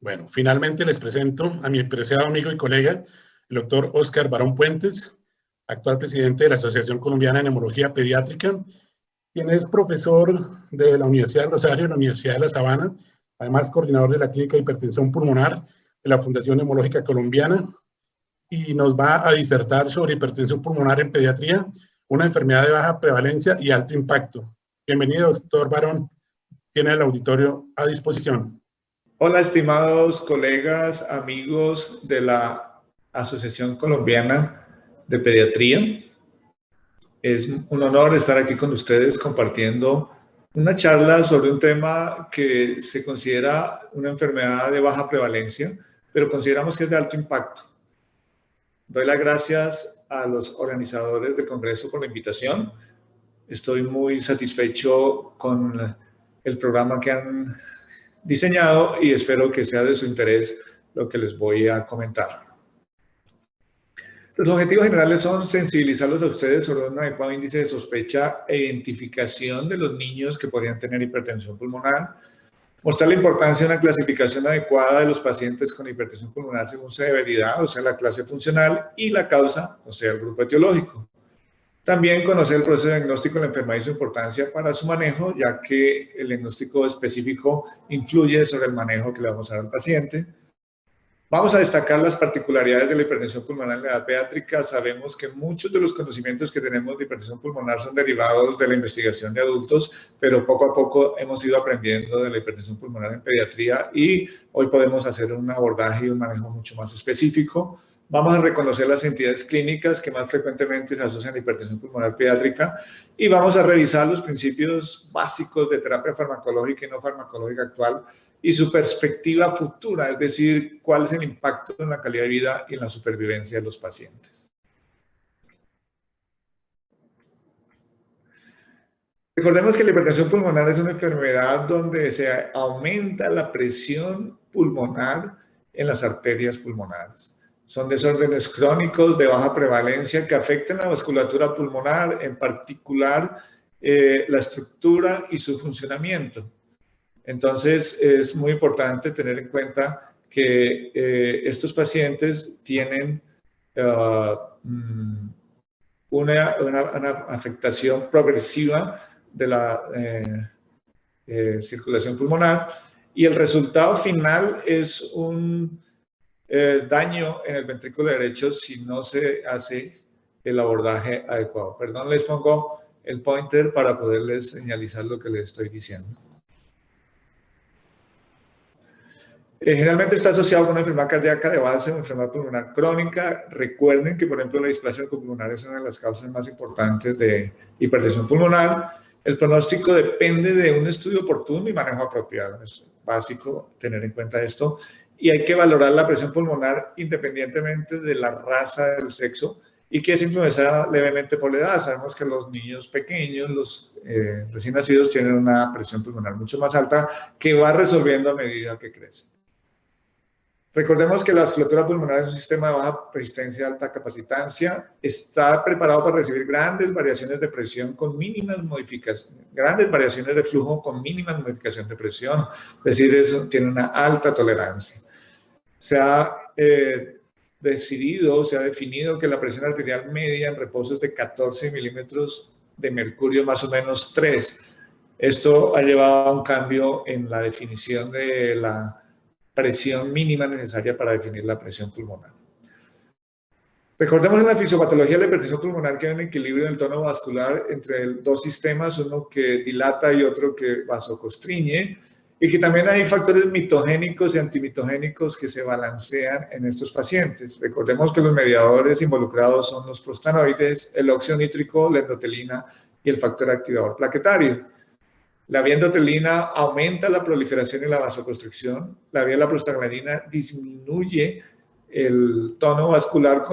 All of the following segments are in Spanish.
Bueno, finalmente les presento a mi preciado amigo y colega, el doctor Óscar Barón Puentes, actual presidente de la Asociación Colombiana de Neumología Pediátrica, quien es profesor de la Universidad de Rosario y la Universidad de La Sabana, además coordinador de la Clínica de Hipertensión Pulmonar de la Fundación Neumológica Colombiana, y nos va a disertar sobre hipertensión pulmonar en pediatría, una enfermedad de baja prevalencia y alto impacto. Bienvenido, doctor Barón. Tiene el auditorio a disposición. Hola, estimados colegas, amigos de la Asociación Colombiana de Pediatría. Es un honor estar aquí con ustedes compartiendo una charla sobre un tema que se considera una enfermedad de baja prevalencia, pero consideramos que es de alto impacto. Doy las gracias a los organizadores del Congreso por la invitación. Estoy muy satisfecho con el programa que han diseñado y espero que sea de su interés lo que les voy a comentar. Los objetivos generales son sensibilizarlos a ustedes sobre un adecuado índice de sospecha e identificación de los niños que podrían tener hipertensión pulmonar, mostrar la importancia de una clasificación adecuada de los pacientes con hipertensión pulmonar según severidad, o sea, la clase funcional, y la causa, o sea, el grupo etiológico. También conocer el proceso de diagnóstico de la enfermedad y su importancia para su manejo, ya que el diagnóstico específico influye sobre el manejo que le vamos a dar al paciente. Vamos a destacar las particularidades de la hipertensión pulmonar en la edad pediátrica. Sabemos que muchos de los conocimientos que tenemos de hipertensión pulmonar son derivados de la investigación de adultos, pero poco a poco hemos ido aprendiendo de la hipertensión pulmonar en pediatría y hoy podemos hacer un abordaje y un manejo mucho más específico. Vamos a reconocer las entidades clínicas que más frecuentemente se asocian a hipertensión pulmonar pediátrica y vamos a revisar los principios básicos de terapia farmacológica y no farmacológica actual y su perspectiva futura, es decir, cuál es el impacto en la calidad de vida y en la supervivencia de los pacientes. Recordemos que la hipertensión pulmonar es una enfermedad donde se aumenta la presión pulmonar en las arterias pulmonares. Son desórdenes crónicos de baja prevalencia que afectan la vasculatura pulmonar, en particular la estructura y su funcionamiento. Entonces, es muy importante tener en cuenta que estos pacientes tienen una afectación progresiva de la circulación pulmonar y el resultado final es un daño en el ventrículo derecho si no se hace el abordaje adecuado. Perdón, les pongo el pointer para poderles señalizar lo que les estoy diciendo. Generalmente está asociado con una enfermedad cardíaca de base o enfermedad pulmonar crónica. Recuerden que, por ejemplo, la displasia pulmonar es una de las causas más importantes de hipertensión pulmonar. El pronóstico depende de un estudio oportuno y manejo apropiado. Es básico tener en cuenta esto. Y hay que valorar la presión pulmonar independientemente de la raza, del sexo, y que es influenciada levemente por la edad. Sabemos que los niños pequeños, los recién nacidos, tienen una presión pulmonar mucho más alta que va resolviendo a medida que crecen. Recordemos que la vasculatura pulmonar es un sistema de baja resistencia, alta capacitancia. Está preparado para recibir grandes variaciones de presión con mínimas modificaciones, grandes variaciones de flujo con mínimas modificaciones de presión. Es decir, eso tiene una alta tolerancia. Se ha decidido, se ha definido que la presión arterial media en reposo es de 14 milímetros de mercurio, más o menos 3. Esto ha llevado a un cambio en la definición de la presión mínima necesaria para definir la presión pulmonar. Recordemos en la fisiopatología de la hipertensión pulmonar que hay un equilibrio del tono vascular entre dos sistemas, uno que dilata y otro que vasoconstriñe, y que también hay factores mitogénicos y antimitogénicos que se balancean en estos pacientes. Recordemos que los mediadores involucrados son los prostanoides, el óxido nítrico, la endotelina y el factor activador plaquetario. La vía endotelina aumenta la proliferación y la vasoconstricción. La vía de la prostaglandina disminuye el tono vascular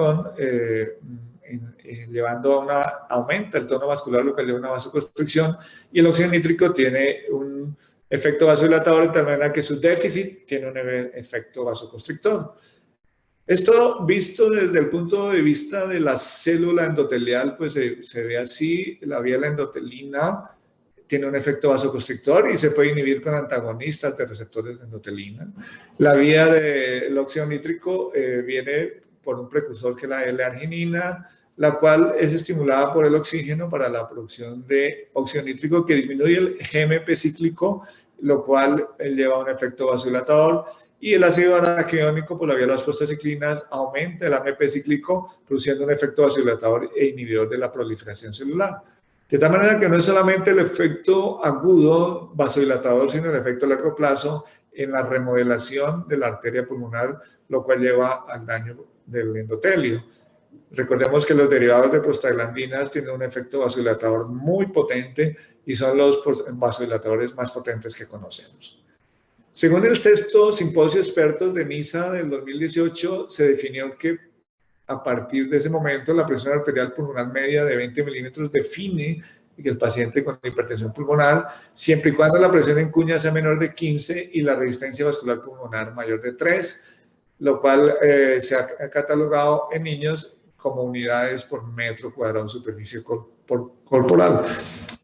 aumenta el tono vascular, lo que lleva a una vasoconstricción. Y el óxido nítrico tiene un efecto vasodilatador de tal manera que su déficit tiene un efecto vasoconstrictor. Esto visto desde el punto de vista de la célula endotelial, pues se ve así. La vía de la endotelina tiene un efecto vasoconstrictor y se puede inhibir con antagonistas de receptores de endotelina. La vía del óxido nítrico viene por un precursor que es la L-arginina, la cual es estimulada por el oxígeno para la producción de óxido nítrico que disminuye el GMP cíclico, lo cual lleva a un efecto vasodilatador. Y el ácido araquidónico por la vía de las prostaciclinas aumenta el AMP cíclico, produciendo un efecto vasodilatador e inhibidor de la proliferación celular. De tal manera que no es solamente el efecto agudo vasodilatador, sino el efecto a largo plazo en la remodelación de la arteria pulmonar, lo cual lleva al daño del endotelio. Recordemos que los derivados de prostaglandinas tienen un efecto vasodilatador muy potente y son los vasodilatadores más potentes que conocemos. Según el sexto simposio expertos de NISA del 2018, se definió que a partir de ese momento la presión arterial pulmonar media de 20 milímetros define que el paciente con hipertensión pulmonar, siempre y cuando la presión en cuña sea menor de 15 y la resistencia vascular pulmonar mayor de 3, lo cual se ha catalogado en niños como unidades por metro cuadrado de superficie corporal.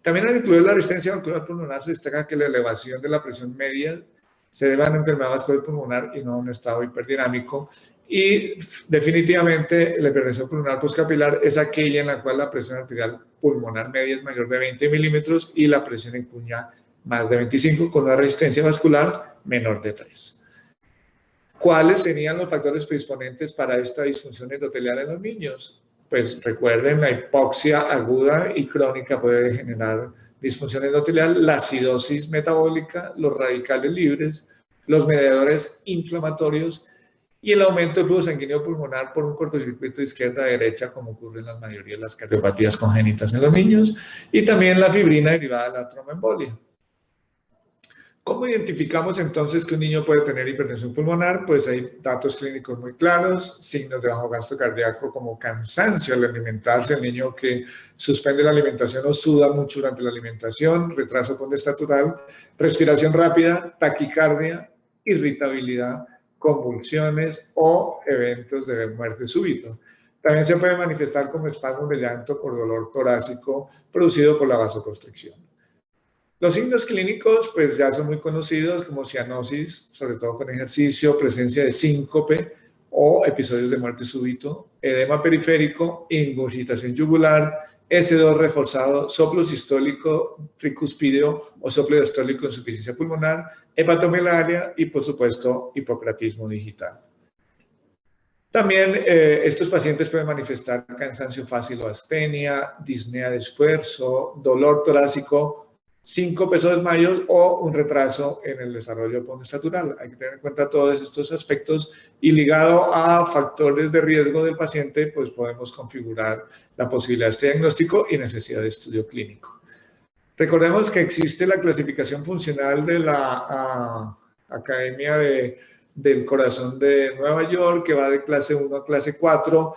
También al incluir la resistencia vascular pulmonar se destaca que la elevación de la presión media se debe a una enfermedad vascular pulmonar y no a un estado hiperdinámico. Y definitivamente la hipertensión pulmonar postcapilar es aquella en la cual la presión arterial pulmonar media es mayor de 20 milímetros y la presión en cuña más de 25 con una resistencia vascular menor de 3. ¿Cuáles serían los factores predisponentes para esta disfunción endotelial en los niños? Pues recuerden, la hipoxia aguda y crónica puede generar disfunción endotelial, la acidosis metabólica, los radicales libres, los mediadores inflamatorios y el aumento del flujo sanguíneo pulmonar por un cortocircuito de izquierda a derecha, como ocurre en la mayoría de las cardiopatías congénitas en los niños, y también la fibrina derivada de la tromboembolia. ¿Cómo identificamos entonces que un niño puede tener hipertensión pulmonar? Pues hay datos clínicos muy claros, signos de bajo gasto cardíaco como cansancio al alimentarse, el niño que suspende la alimentación o suda mucho durante la alimentación, retraso pondestatural, respiración rápida, taquicardia, irritabilidad, convulsiones o eventos de muerte súbito. También se puede manifestar como espasmos de llanto por dolor torácico producido por la vasoconstricción. Los signos clínicos pues ya son muy conocidos como cianosis, sobre todo con ejercicio, presencia de síncope o episodios de muerte súbito, edema periférico, ingurgitación yugular, S2 reforzado, soplo sistólico tricuspideo o soplo diastólico, insuficiencia pulmonar, hepatomelaria y por supuesto hipocratismo digital. También estos pacientes pueden manifestar cansancio fácil o astenia, disnea de esfuerzo, dolor torácico, síncopes o desmayos o un retraso en el desarrollo pondestatural. Hay que tener en cuenta todos estos aspectos y ligado a factores de riesgo del paciente, pues podemos configurar la posibilidad de este diagnóstico y necesidad de estudio clínico. Recordemos que existe la clasificación funcional de la Academia del Corazón de Nueva York, que va de clase 1 a clase 4.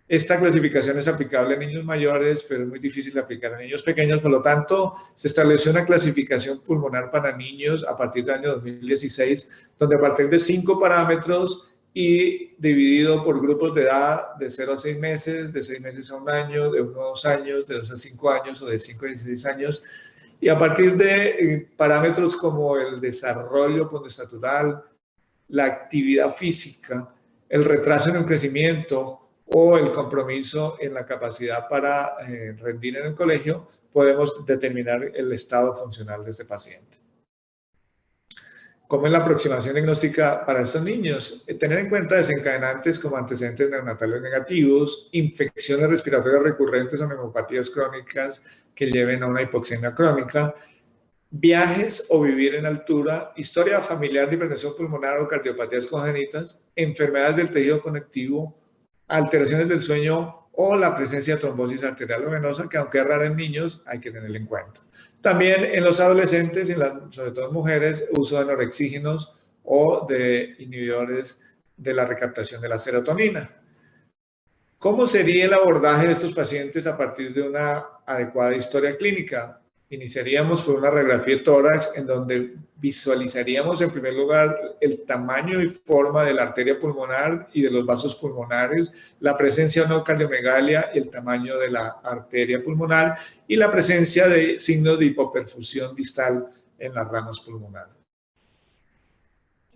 Esta clasificación es aplicable a niños mayores, pero es muy difícil de aplicar a niños pequeños. Por lo tanto, se estableció una clasificación pulmonar para niños a partir del año 2016, donde a partir de 5 parámetros y dividido por grupos de edad de 0 a 6 meses, de 6 meses a 1 año, de 1 a 2 años, de 2 a 5 años o de 5 a 16 años, y a partir de parámetros como el desarrollo pondestatural, la actividad física, el retraso en el crecimiento, o el compromiso en la capacidad para rendir en el colegio, podemos determinar el estado funcional de este paciente. ¿Cómo es la aproximación diagnóstica para estos niños? Tener en cuenta desencadenantes como antecedentes neonatales negativos, infecciones respiratorias recurrentes o neumopatías crónicas que lleven a una hipoxemia crónica, viajes o vivir en altura, historia familiar de hipertensión pulmonar o cardiopatías congénitas, enfermedades del tejido conectivo, alteraciones del sueño o la presencia de trombosis arterial o venosa, que aunque es rara en niños, hay que tenerla en cuenta. También en los adolescentes, sobre todo en mujeres, uso de norexígenos o de inhibidores de la recaptación de la serotonina. ¿Cómo sería el abordaje de estos pacientes a partir de una adecuada historia clínica? Iniciaríamos por una radiografía de tórax en donde visualizaríamos en primer lugar el tamaño y forma de la arteria pulmonar y de los vasos pulmonares, la presencia o no de cardiomegalia y el tamaño de la arteria pulmonar y la presencia de signos de hipoperfusión distal en las ramas pulmonares.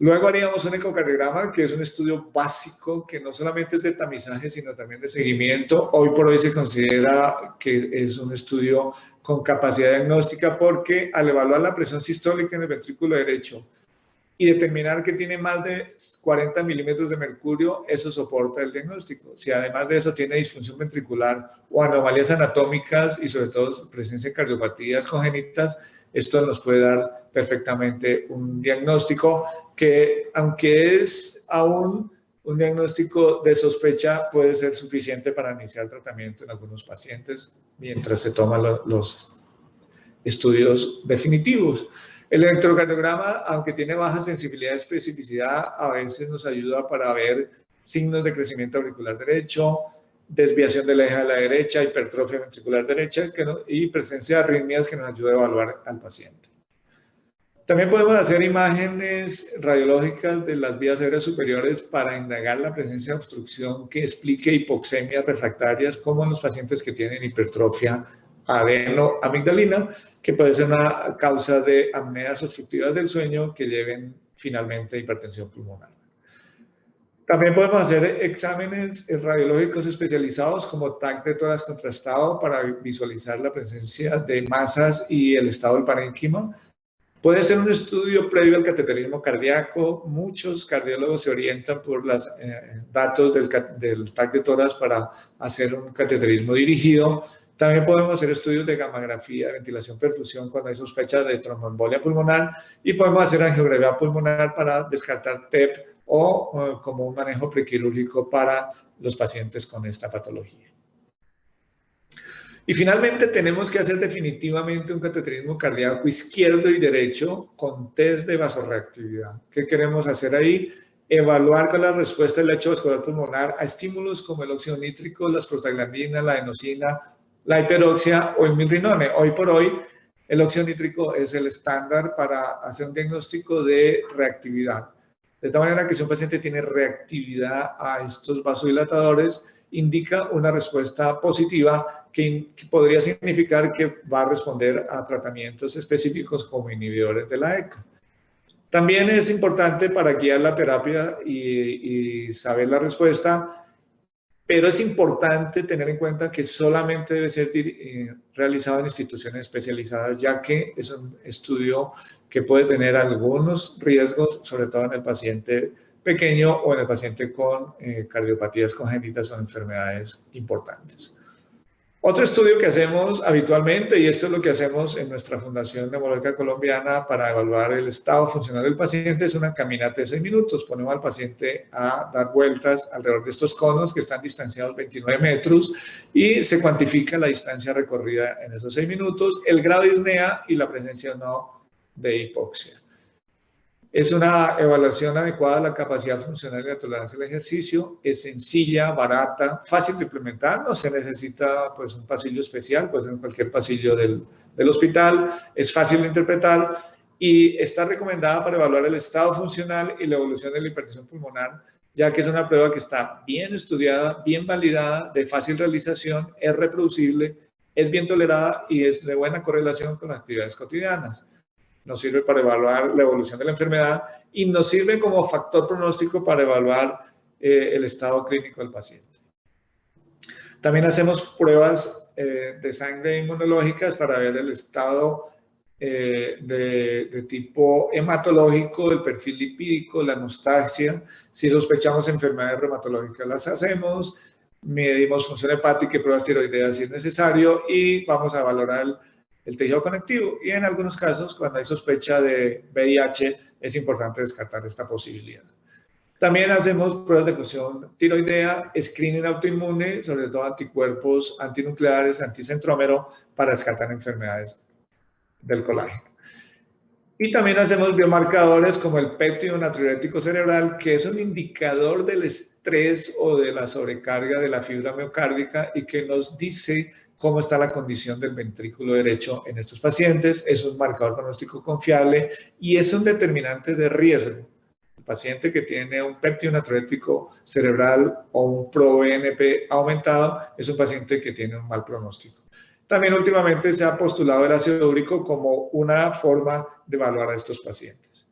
Luego haríamos un ecocardiograma, que es un estudio básico que no solamente es de tamizaje, sino también de seguimiento. Hoy por hoy se considera que es un estudio con capacidad diagnóstica porque al evaluar la presión sistólica en el ventrículo derecho y determinar que tiene más de 40 milímetros de mercurio, eso soporta el diagnóstico. Si además de eso tiene disfunción ventricular o anomalías anatómicas y sobre todo presencia de cardiopatías congénitas, esto nos puede dar perfectamente un diagnóstico que, aunque es aún un diagnóstico de sospecha, puede ser suficiente para iniciar tratamiento en algunos pacientes mientras se toman los estudios definitivos. El electrocardiograma, aunque tiene baja sensibilidad y especificidad, a veces nos ayuda para ver signos de crecimiento auricular derecho, desviación del eje a la derecha, hipertrofia ventricular derecha y presencia de arritmias que nos ayuda a evaluar al paciente. También podemos hacer imágenes radiológicas de las vías aéreas superiores para indagar la presencia de obstrucción que explique hipoxemias refractarias, como en los pacientes que tienen hipertrofia adenoamigdalina, que puede ser una causa de apneas obstructivas del sueño que lleven finalmente a hipertensión pulmonar. También podemos hacer exámenes radiológicos especializados como TAC de tórax contrastado para visualizar la presencia de masas y el estado del parénquima. Puede ser un estudio previo al cateterismo cardíaco. Muchos cardiólogos se orientan por los datos del TAC de tórax para hacer un cateterismo dirigido. También podemos hacer estudios de gammagrafía, de ventilación, perfusión cuando hay sospecha de tromboembolia pulmonar y podemos hacer angiografía pulmonar para descartar TEP o como un manejo prequirúrgico para los pacientes con esta patología. Y finalmente tenemos que hacer definitivamente un cateterismo cardíaco izquierdo y derecho con test de vasorreactividad. ¿Qué queremos hacer ahí? Evaluar con la respuesta del lecho vascular pulmonar a estímulos como el óxido nítrico, las prostaglandinas, la adenosina, la hiperoxia o el milrinone. Hoy por hoy, el óxido nítrico es el estándar para hacer un diagnóstico de reactividad. De tal manera que si un paciente tiene reactividad a estos vasodilatadores, indica una respuesta positiva que podría significar que va a responder a tratamientos específicos como inhibidores de la ECA. También es importante para guiar la terapia y saber la respuesta, pero es importante tener en cuenta que solamente debe ser realizado en instituciones especializadas, ya que es un estudio que puede tener algunos riesgos, sobre todo en el paciente pequeño o en el paciente con cardiopatías congénitas o enfermedades importantes. Otro estudio que hacemos habitualmente, y esto es lo que hacemos en nuestra Fundación Neumológica Colombiana para evaluar el estado funcional del paciente, es una caminata de 6 minutos. Ponemos al paciente a dar vueltas alrededor de estos conos que están distanciados 29 metros y se cuantifica la distancia recorrida en esos 6 minutos, el grado de disnea y la presencia o no de hipoxia. Es una evaluación adecuada de la capacidad funcional y la tolerancia al ejercicio. Es sencilla, barata, fácil de implementar. No se necesita pues, un pasillo especial, puede ser en cualquier pasillo del hospital. Es fácil de interpretar y está recomendada para evaluar el estado funcional y la evolución de la hipertensión pulmonar, ya que es una prueba que está bien estudiada, bien validada, de fácil realización, es reproducible, es bien tolerada y es de buena correlación con las actividades cotidianas. Nos sirve para evaluar la evolución de la enfermedad y nos sirve como factor pronóstico para evaluar el estado clínico del paciente. También hacemos pruebas de sangre inmunológicas para ver el estado de tipo hematológico, el perfil lipídico, la hemostasia. Si sospechamos enfermedades reumatológicas las hacemos, medimos función hepática y pruebas tiroideas si es necesario y vamos a valorar el tejido conectivo y en algunos casos cuando hay sospecha de VIH es importante descartar esta posibilidad. También hacemos pruebas de función tiroidea, screening autoinmune, sobre todo anticuerpos antinucleares, anticentrómero para descartar enfermedades del colágeno. Y también hacemos biomarcadores como el péptido natriurético cerebral, que es un indicador del estrés o de la sobrecarga de la fibra miocárdica y que nos dice cómo está la condición del ventrículo derecho en estos pacientes. Es un marcador pronóstico confiable y es un determinante de riesgo. El paciente que tiene un péptido natriurético cerebral o un ProBNP aumentado es un paciente que tiene un mal pronóstico. También últimamente se ha postulado el ácido úrico como una forma de evaluar a estos pacientes.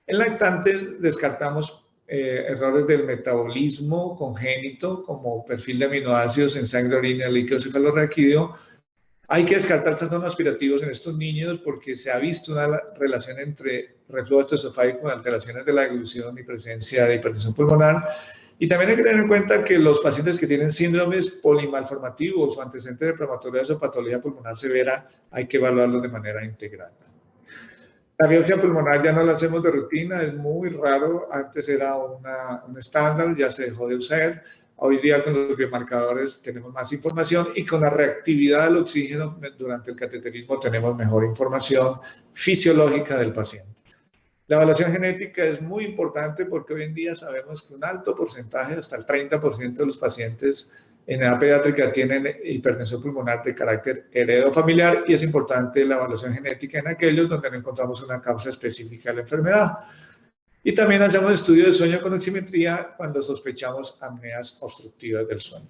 En lactantes descartamos errores del metabolismo congénito, como perfil de aminoácidos en sangre, orina, líquido cefalorraquídeo. Hay que descartar trastornos aspirativos en estos niños porque se ha visto una relación entre reflujo gastroesofágico y alteraciones de la deglución y presencia de hipertensión pulmonar. Y también hay que tener en cuenta que los pacientes que tienen síndromes polimalformativos o antecedentes de prematología o patología pulmonar severa, hay que evaluarlos de manera integral. La biopsia pulmonar ya no la hacemos de rutina, es muy raro. Antes era un estándar, ya se dejó de usar. Hoy día con los biomarcadores tenemos más información y con la reactividad del oxígeno durante el cateterismo tenemos mejor información fisiológica del paciente. La evaluación genética es muy importante porque hoy en día sabemos que un alto porcentaje, hasta el 30% de los pacientes en edad pediátrica tienen hipertensión pulmonar de carácter heredofamiliar y es importante la evaluación genética en aquellos donde no encontramos una causa específica de la enfermedad. Y también hacemos estudio de sueño con oximetría cuando sospechamos apneas obstructivas del sueño.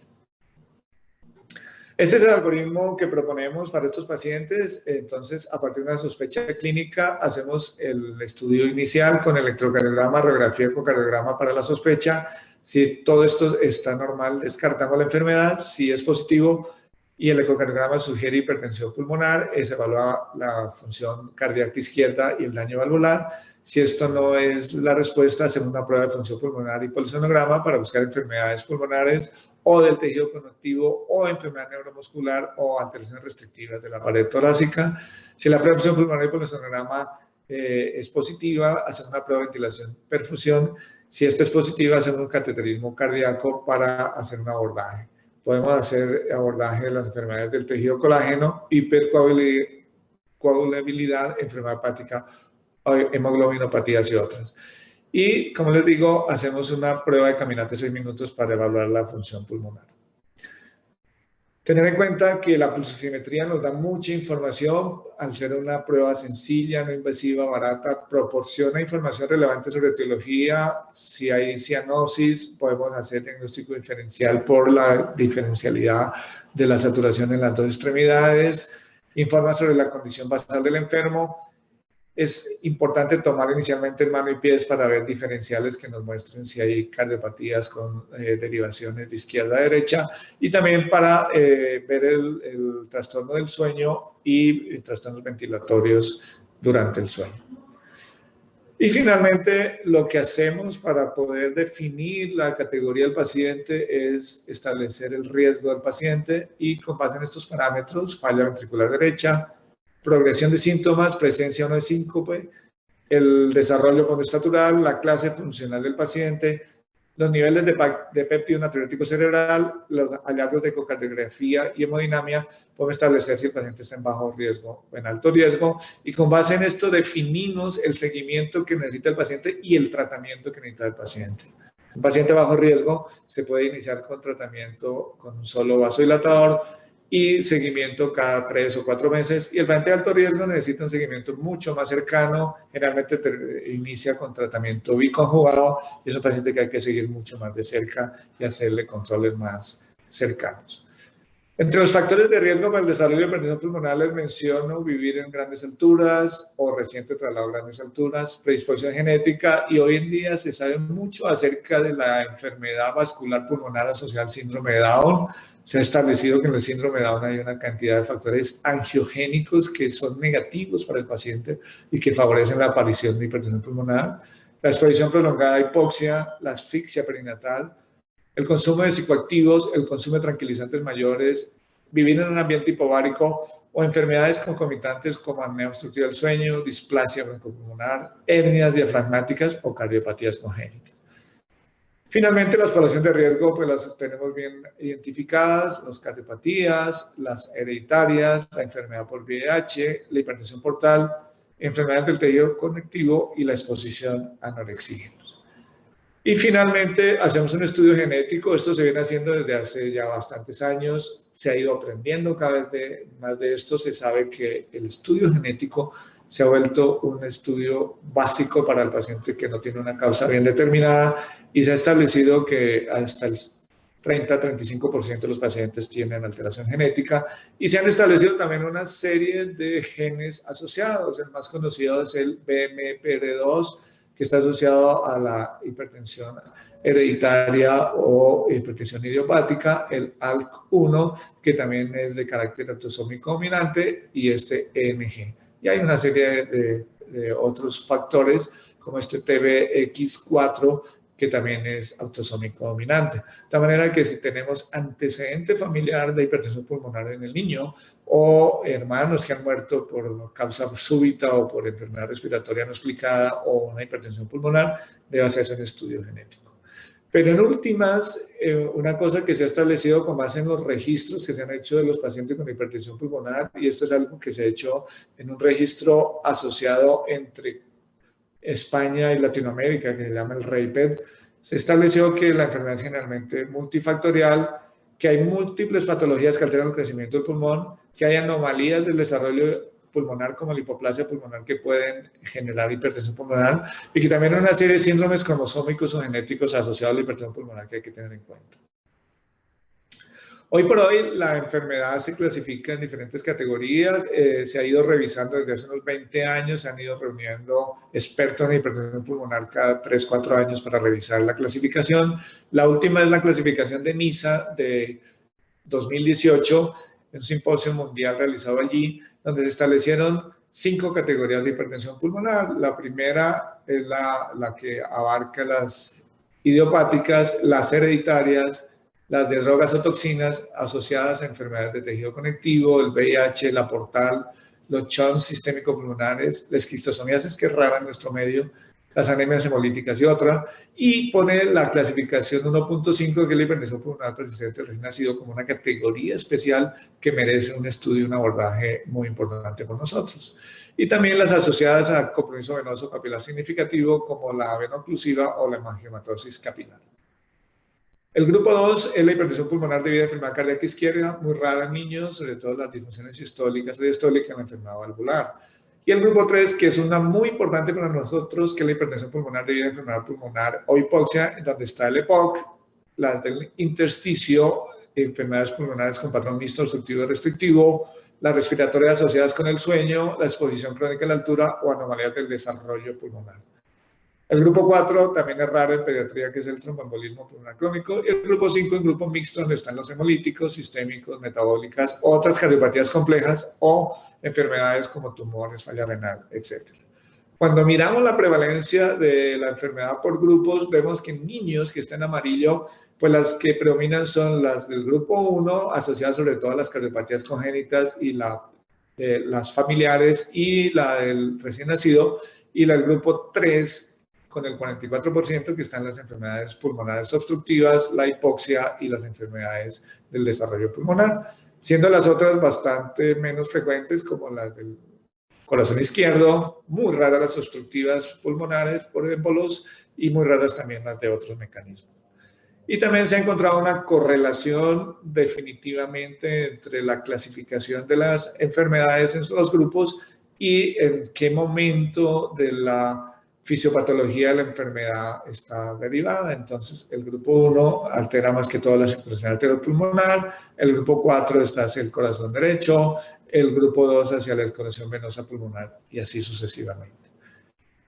Este es el algoritmo que proponemos para estos pacientes. Entonces, a partir de una sospecha clínica, hacemos el estudio inicial con electrocardiograma, radiografía, ecocardiograma para la sospecha. Si todo esto está normal, descartamos la enfermedad. Si es positivo y el ecocardiograma sugiere hipertensión pulmonar, se evalúa la función cardíaca izquierda y el daño valvular. Si esto no es la respuesta, hacemos una prueba de función pulmonar y polisonograma para buscar enfermedades pulmonares o del tejido conectivo o enfermedad neuromuscular o alteraciones restrictivas de la pared torácica. Si la prueba de función pulmonar y polisonograma es positiva, hacemos una prueba de ventilación perfusión. Si esta es positiva, hacemos un cateterismo cardíaco para hacer un abordaje. Podemos hacer abordaje de las enfermedades del tejido colágeno, hipercoagulabilidad, enfermedad hepática, hemoglobinopatías y otras. Y, como les digo, hacemos una prueba de caminata de 6 minutos para evaluar la función pulmonar. Tener en cuenta que la pulsoximetría nos da mucha información, al ser una prueba sencilla, no invasiva, barata, proporciona información relevante sobre etiología. Si hay cianosis, podemos hacer diagnóstico diferencial por la diferencialidad de la saturación en las dos extremidades, informa sobre la condición basal del enfermo. Es importante tomar inicialmente en mano y pies para ver diferenciales que nos muestren si hay cardiopatías con derivaciones de izquierda a derecha y también para ver el trastorno del sueño y trastornos ventilatorios durante el sueño. Y finalmente, lo que hacemos para poder definir la categoría del paciente es establecer el riesgo del paciente y con base en estos parámetros, falla ventricular derecha, progresión de síntomas, presencia o no de síncope, el desarrollo postestatural, la clase funcional del paciente, los niveles de péptido natriurético cerebral, los hallazgos de ecocardiografía y hemodinamia, podemos establecer si el paciente está en bajo riesgo o en alto riesgo y con base en esto definimos el seguimiento que necesita el paciente y el tratamiento que necesita el paciente. Un paciente bajo riesgo se puede iniciar con tratamiento con un solo vasodilatador y seguimiento cada 3 o 4 meses. Y el paciente de alto riesgo necesita un seguimiento mucho más cercano, generalmente inicia con tratamiento biconjugado, y es un paciente que hay que seguir mucho más de cerca y hacerle controles más cercanos. Entre los factores de riesgo para el desarrollo de hipertensión pulmonar les menciono vivir en grandes alturas o reciente traslado a grandes alturas, predisposición genética, y hoy en día se sabe mucho acerca de la enfermedad vascular pulmonar asociada al síndrome de Down. Se ha establecido que en el síndrome de Down hay una cantidad de factores angiogénicos que son negativos para el paciente y que favorecen la aparición de hipertensión pulmonar. La exposición prolongada a hipoxia, la asfixia perinatal, el consumo de psicoactivos, el consumo de tranquilizantes mayores, vivir en un ambiente hipovárico o enfermedades concomitantes como apnea obstructiva del sueño, displasia broncopulmonar, hernias diafragmáticas o cardiopatías congénitas. Finalmente, las poblaciones de riesgo pues las tenemos bien identificadas, las cardiopatías, las hereditarias, la enfermedad por VIH, la hipertensión portal, enfermedades del tejido conectivo y la exposición a anorexígenos. Y finalmente hacemos un estudio genético. Esto se viene haciendo desde hace ya bastantes años. Se ha ido aprendiendo cada vez más de esto. Se sabe que el estudio genético se ha vuelto un estudio básico para el paciente que no tiene una causa bien determinada, y se ha establecido que hasta el 30-35% de los pacientes tienen alteración genética, y se han establecido también una serie de genes asociados. El más conocido es el BMPR2, que está asociado a la hipertensión hereditaria o hipertensión idiopática, el ALK1, que también es de carácter autosómico dominante, y este ENG. Y hay una serie de otros factores, como este TBX4, que también es autosómico dominante. De tal manera que si tenemos antecedente familiar de hipertensión pulmonar en el niño, o hermanos que han muerto por causa súbita o por enfermedad respiratoria no explicada o una hipertensión pulmonar, debe hacerse un estudio genético. Pero en últimas, una cosa que se ha establecido con base en los registros que se han hecho de los pacientes con hipertensión pulmonar, y esto es algo que se ha hecho en un registro asociado entre España y Latinoamérica, que se llama el REIPED, se estableció que la enfermedad es generalmente multifactorial, que hay múltiples patologías que alteran el crecimiento del pulmón, que hay anomalías del desarrollo pulmonar como la hipoplasia pulmonar que pueden generar hipertensión pulmonar, y que también hay una serie de síndromes cromosómicos o genéticos asociados a la hipertensión pulmonar que hay que tener en cuenta. Hoy por hoy la enfermedad se clasifica en diferentes categorías, se ha ido revisando desde hace unos 20 años, se han ido reuniendo expertos en hipertensión pulmonar cada 3-4 años para revisar la clasificación. La última es la clasificación de NISA de 2018, un simposio mundial realizado allí, donde se establecieron 5 categorías de hipertensión pulmonar. La primera es la que abarca las idiopáticas, las hereditarias, las de drogas o toxinas asociadas a enfermedades de tejido conectivo, el VIH, la portal, los shunts sistémico-pulmonares, la esquistosomiasis, que es rara en nuestro medio, las anemias hemolíticas y otra, y pone la clasificación 1.5, que es la hipertensión pulmonar persistente recién nacido, como una categoría especial que merece un estudio y un abordaje muy importante por nosotros. Y también las asociadas a compromiso venoso capilar significativo, como la veno-oclusiva o la hemangiomatosis capilar. El grupo 2 es la hipertensión pulmonar debido a enfermedad cardíaca izquierda, muy rara en niños, sobre todo las disfunciones sistólicas y diastólicas en la enfermedad valvular. Y el grupo 3, que es una muy importante para nosotros, que es la hipertensión pulmonar debido a enfermedad pulmonar o hipoxia, donde está el EPOC, las del intersticio, enfermedades pulmonares con patrón mixto obstructivo y restrictivo, las respiratorias asociadas con el sueño, la exposición crónica a la altura o anomalías del desarrollo pulmonar. El grupo 4 también es raro en pediatría, que es el tromboembolismo pulmonar crónico. Y el grupo 5 es un grupo mixto, donde están los hemolíticos, sistémicos, metabólicas, otras cardiopatías complejas o enfermedades como tumores, falla renal, etc. Cuando miramos la prevalencia de la enfermedad por grupos, vemos que en niños, que está en amarillo, pues las que predominan son las del grupo 1, asociadas sobre todo a las cardiopatías congénitas y las familiares, y la del recién nacido, y la del grupo 3, con el 44%, que están las enfermedades pulmonares obstructivas, la hipoxia y las enfermedades del desarrollo pulmonar, siendo las otras bastante menos frecuentes, como las del corazón izquierdo, muy raras las obstructivas pulmonares por émbolos y muy raras también las de otros mecanismos. Y también se ha encontrado una correlación definitivamente entre la clasificación de las enfermedades en los grupos y en qué momento de la fisiopatología de la enfermedad está derivada. Entonces, el grupo 1 altera más que todo la circulación arteriopulmonar, el grupo 4 está hacia el corazón derecho, el grupo 2 hacia la circulación venosa pulmonar y así sucesivamente.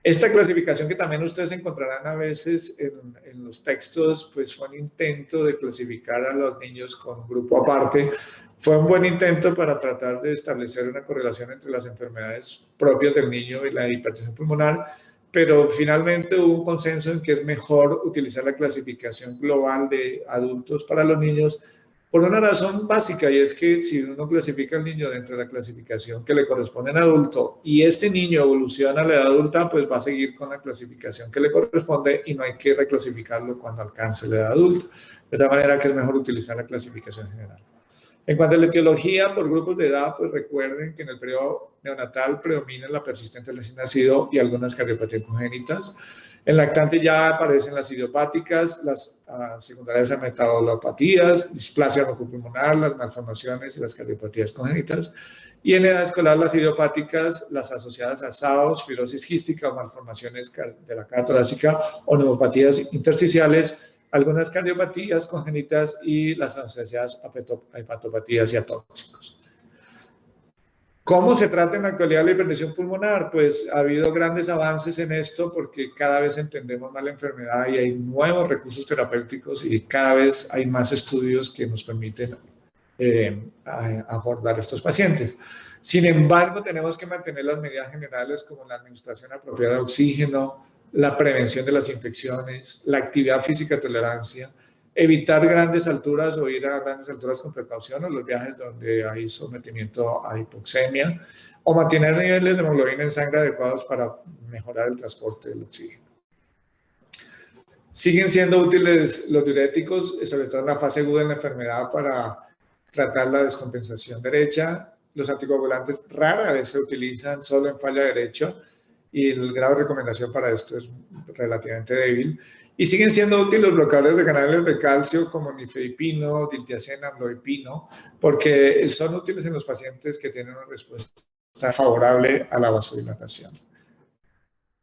Esta clasificación, que también ustedes encontrarán a veces en los textos, pues fue un intento de clasificar a los niños con grupo aparte. Fue un buen intento para tratar de establecer una correlación entre las enfermedades propias del niño y la hipertensión pulmonar, pero finalmente hubo un consenso en que es mejor utilizar la clasificación global de adultos para los niños por una razón básica, y es que si uno clasifica al niño dentro de la clasificación que le corresponde en adulto y este niño evoluciona a la edad adulta, pues va a seguir con la clasificación que le corresponde y no hay que reclasificarlo cuando alcance la edad adulta. De tal manera que es mejor utilizar la clasificación general. En cuanto a la etiología por grupos de edad, pues recuerden que en el periodo neonatal predomina la persistente del recién nacido y algunas cardiopatías congénitas. En lactante ya aparecen las idiopáticas, las secundarias a metabolopatías, displasia bronco-pulmonar, las malformaciones y las cardiopatías congénitas. Y en edad escolar las idiopáticas, las asociadas a SAOS, fibrosis quística o malformaciones de la caja torácica o neumopatías intersticiales, algunas cardiopatías congénitas y las asociadas a hepatopatías y a tóxicos. ¿Cómo se trata en la actualidad la hipertensión pulmonar? Pues ha habido grandes avances en esto porque cada vez entendemos más la enfermedad y hay nuevos recursos terapéuticos y cada vez hay más estudios que nos permiten abordar estos pacientes. Sin embargo, tenemos que mantener las medidas generales como la administración apropiada de oxígeno, la prevención de las infecciones, la actividad física, tolerancia, evitar grandes alturas o ir a grandes alturas con precaución o los viajes donde hay sometimiento a hipoxemia o mantener niveles de hemoglobina en sangre adecuados para mejorar el transporte del oxígeno. Siguen siendo útiles los diuréticos, sobre todo en la fase aguda de la enfermedad para tratar la descompensación derecha. Los anticoagulantes rara vez se utilizan solo en falla derecha y el grado de recomendación para esto es relativamente débil. Y siguen siendo útiles los bloqueadores de canales de calcio como nifedipino, diltiazem, amlodipino, porque son útiles en los pacientes que tienen una respuesta favorable a la vasodilatación.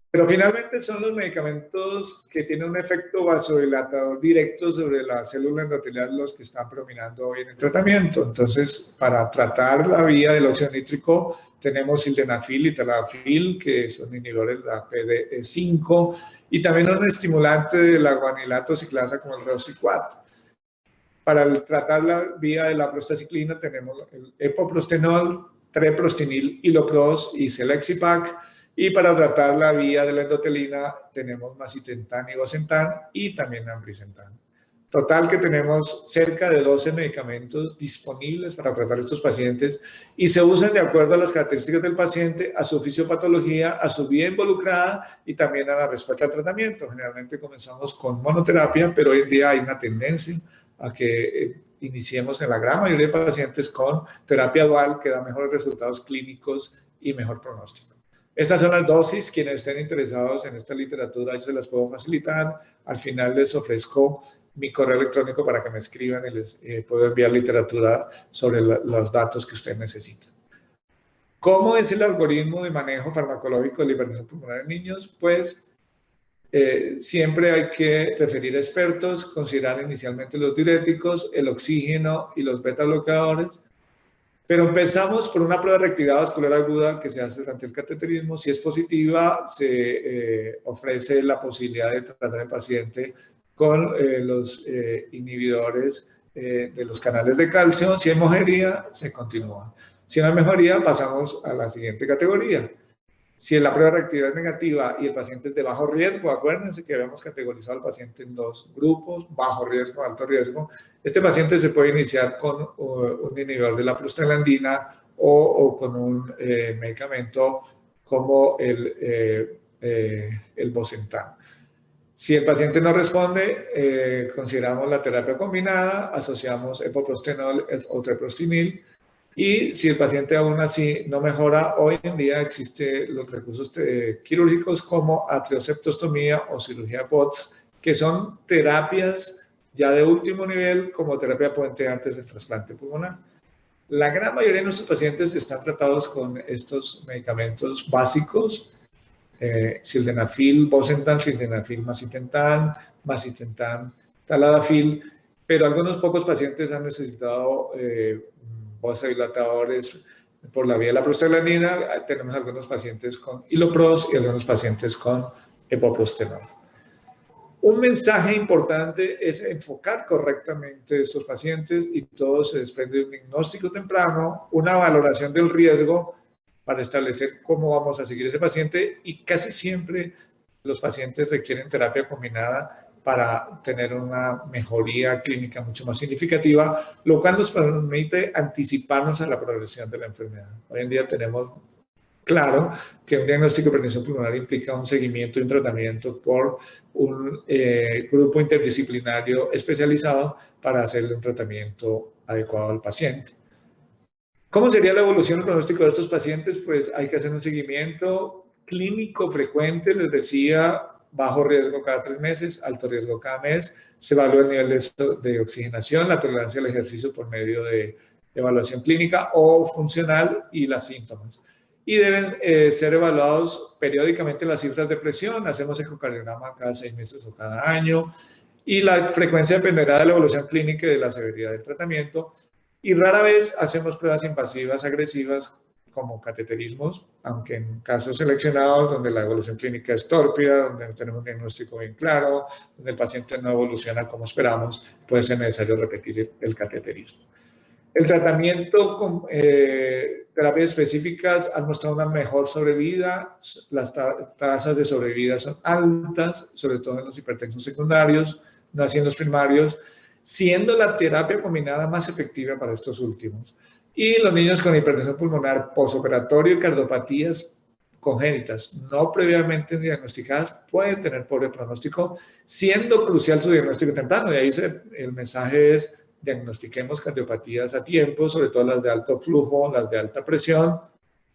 Pero finalmente son los medicamentos que tienen un efecto vasodilatador directo sobre la célula endotelial los que están predominando hoy en el tratamiento. Entonces, para tratar la vía del óxido nítrico, tenemos sildenafil y tadalafil, que son inhibidores de la PDE5, y también un estimulante de la guanilato ciclasa como el Rosiquat. Para tratar la vía de la prostaciclina tenemos el epoprostenol, treprostinil, ilopros y Celexipac. Y para tratar la vía de la endotelina tenemos macitentan y bosentan y también ambrisentan. Total que tenemos cerca de 12 medicamentos disponibles para tratar a estos pacientes y se usan de acuerdo a las características del paciente, a su fisiopatología, a su vida involucrada y también a la respuesta al tratamiento. Generalmente comenzamos con monoterapia, pero hoy en día hay una tendencia a que iniciemos en la gran mayoría de pacientes con terapia dual que da mejores resultados clínicos y mejor pronóstico. Estas son las dosis. Quienes estén interesados en esta literatura, yo se las puedo facilitar. Al final les ofrezco mi correo electrónico para que me escriban y les puedo enviar literatura sobre los datos que ustedes necesitan. ¿Cómo es el algoritmo de manejo farmacológico de la hipertensión pulmonar en niños? Pues siempre hay que referir a expertos, considerar inicialmente los diuréticos, el oxígeno y los beta bloqueadores. Pero empezamos por una prueba de reactividad vascular aguda que se hace durante el cateterismo. Si es positiva, se ofrece la posibilidad de tratar al paciente con los inhibidores de los canales de calcio. Si hay mejoría, se continúa. Si no hay mejoría, pasamos a la siguiente categoría. Si la prueba de reactividad es negativa y el paciente es de bajo riesgo, acuérdense que habíamos categorizado al paciente en dos grupos, bajo riesgo, alto riesgo. Este paciente se puede iniciar con un inhibidor de la prostaglandina o con un medicamento como el bosentan. Si el paciente no responde, consideramos la terapia combinada, asociamos epoprostenol o treprostinil. Y si el paciente aún así no mejora, hoy en día existen los recursos quirúrgicos como atrioseptostomía o cirugía POTS, que son terapias ya de último nivel como terapia puente antes del trasplante pulmonar. La gran mayoría de nuestros pacientes están tratados con estos medicamentos básicos, sildenafil, bosentan, sildenafil, macitentan, macitentan, tadalafil, pero algunos pocos pacientes han necesitado vasodilatadores por la vía de la prostaglandina. Tenemos algunos pacientes con ilopros y algunos pacientes con epoprostenol. Un mensaje importante es enfocar correctamente a estos pacientes y todo se desprende de un diagnóstico temprano, una valoración del riesgo para establecer cómo vamos a seguir ese paciente y casi siempre los pacientes requieren terapia combinada para tener una mejoría clínica mucho más significativa, lo cual nos permite anticiparnos a la progresión de la enfermedad. Hoy en día tenemos claro que un diagnóstico de hipertensión pulmonar implica un seguimiento y un tratamiento por un grupo interdisciplinario especializado para hacerle un tratamiento adecuado al paciente. ¿Cómo sería la evolución del pronóstico de estos pacientes? Pues hay que hacer un seguimiento clínico frecuente, les decía, bajo riesgo cada 3 meses, alto riesgo cada mes. Se evalúa el nivel de oxigenación, la tolerancia al ejercicio por medio de evaluación clínica o funcional y los síntomas. Y deben ser evaluados periódicamente las cifras de presión. Hacemos ecocardiograma cada 6 meses o cada año. Y la frecuencia dependerá de la evolución clínica y de la severidad del tratamiento. Y rara vez hacemos pruebas invasivas agresivas como cateterismos, aunque en casos seleccionados donde la evolución clínica es tórpida, donde no tenemos un diagnóstico bien claro, donde el paciente no evoluciona como esperamos, puede ser necesario repetir el cateterismo. El tratamiento con terapias específicas han mostrado una mejor sobrevida. Las tasas de sobrevida son altas, sobre todo en los hipertensos secundarios, no así en los primarios, siendo la terapia combinada más efectiva para estos últimos. Y los niños con hipertensión pulmonar posoperatorio y cardiopatías congénitas no previamente diagnosticadas pueden tener pobre pronóstico, siendo crucial su diagnóstico temprano. Y ahí el mensaje es: diagnostiquemos cardiopatías a tiempo, sobre todo las de alto flujo, las de alta presión,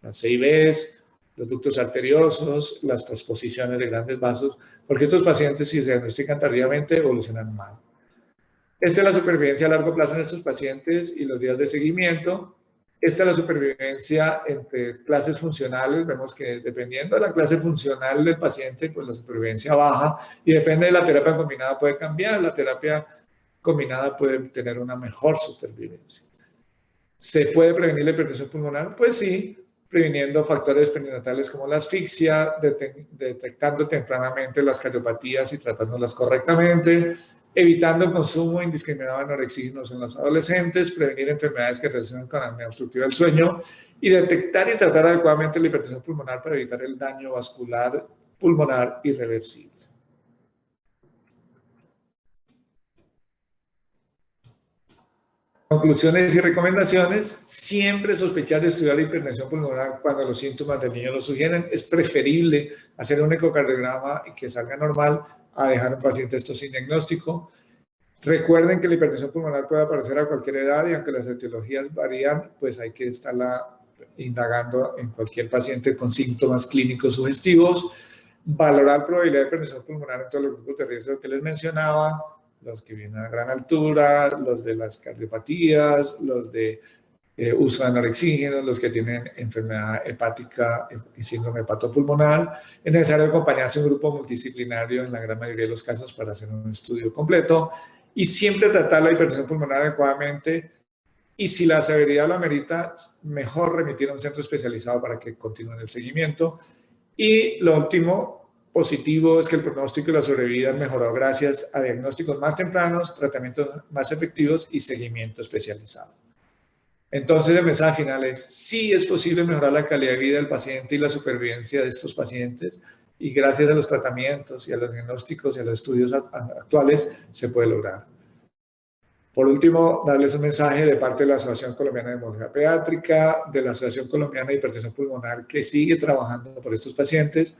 las CIVs, los ductos arteriosos, las transposiciones de grandes vasos, porque estos pacientes, si se diagnostican tardíamente, evolucionan mal. Esta es la supervivencia a largo plazo en estos pacientes y los días de seguimiento. Esta es la supervivencia entre clases funcionales. Vemos que dependiendo de la clase funcional del paciente, pues la supervivencia baja, y depende de la terapia combinada puede cambiar. La terapia combinada puede tener una mejor supervivencia. ¿Se puede prevenir la hipertensión pulmonar? Pues sí, previniendo factores perinatales como la asfixia, detectando tempranamente las cardiopatías y tratándolas correctamente, evitando el consumo indiscriminado de anorexígenos en los adolescentes, prevenir enfermedades que relacionan con la apnea obstructiva del sueño y detectar y tratar adecuadamente la hipertensión pulmonar para evitar el daño vascular pulmonar irreversible. Conclusiones y recomendaciones: siempre sospechar de estudiar la hipertensión pulmonar cuando los síntomas del niño lo sugieren. Es preferible hacer un ecocardiograma y que salga normal a dejar a un paciente esto sin diagnóstico. Recuerden que la hipertensión pulmonar puede aparecer a cualquier edad y aunque las etiologías varían, pues hay que estarla indagando en cualquier paciente con síntomas clínicos sugestivos. Valorar probabilidad de hipertensión pulmonar en todos los grupos de riesgo que les mencionaba, los que vienen a gran altura, los de las cardiopatías, los de uso de anorexígenos, los que tienen enfermedad hepática y síndrome hepatopulmonar. Es necesario acompañarse un grupo multidisciplinario en la gran mayoría de los casos para hacer un estudio completo y siempre tratar la hipertensión pulmonar adecuadamente, y si la severidad lo amerita, mejor remitir a un centro especializado para que continúen el seguimiento. Y lo último positivo es que el pronóstico y la sobrevida han mejorado gracias a diagnósticos más tempranos, tratamientos más efectivos y seguimiento especializado. Entonces, el mensaje final es: sí es posible mejorar la calidad de vida del paciente y la supervivencia de estos pacientes, y gracias a los tratamientos y a los diagnósticos y a los estudios actuales se puede lograr. Por último, darles un mensaje de parte de la Asociación Colombiana de Neumología Pediátrica, de la Asociación Colombiana de Hipertensión Pulmonar, que sigue trabajando por estos pacientes,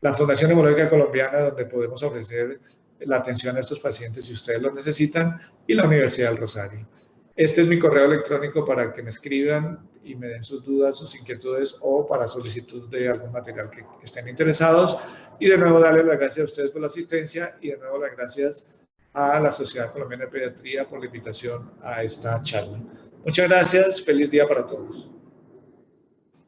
la Fundación Neumológica Colombiana, donde podemos ofrecer la atención a estos pacientes si ustedes lo necesitan, y la Universidad del Rosario. Este es mi correo electrónico para que me escriban y me den sus dudas, sus inquietudes o para solicitud de algún material que estén interesados. Y de nuevo, darles las gracias a ustedes por la asistencia y de nuevo las gracias a la Sociedad Colombiana de Pediatría por la invitación a esta charla. Muchas gracias. Feliz día para todos.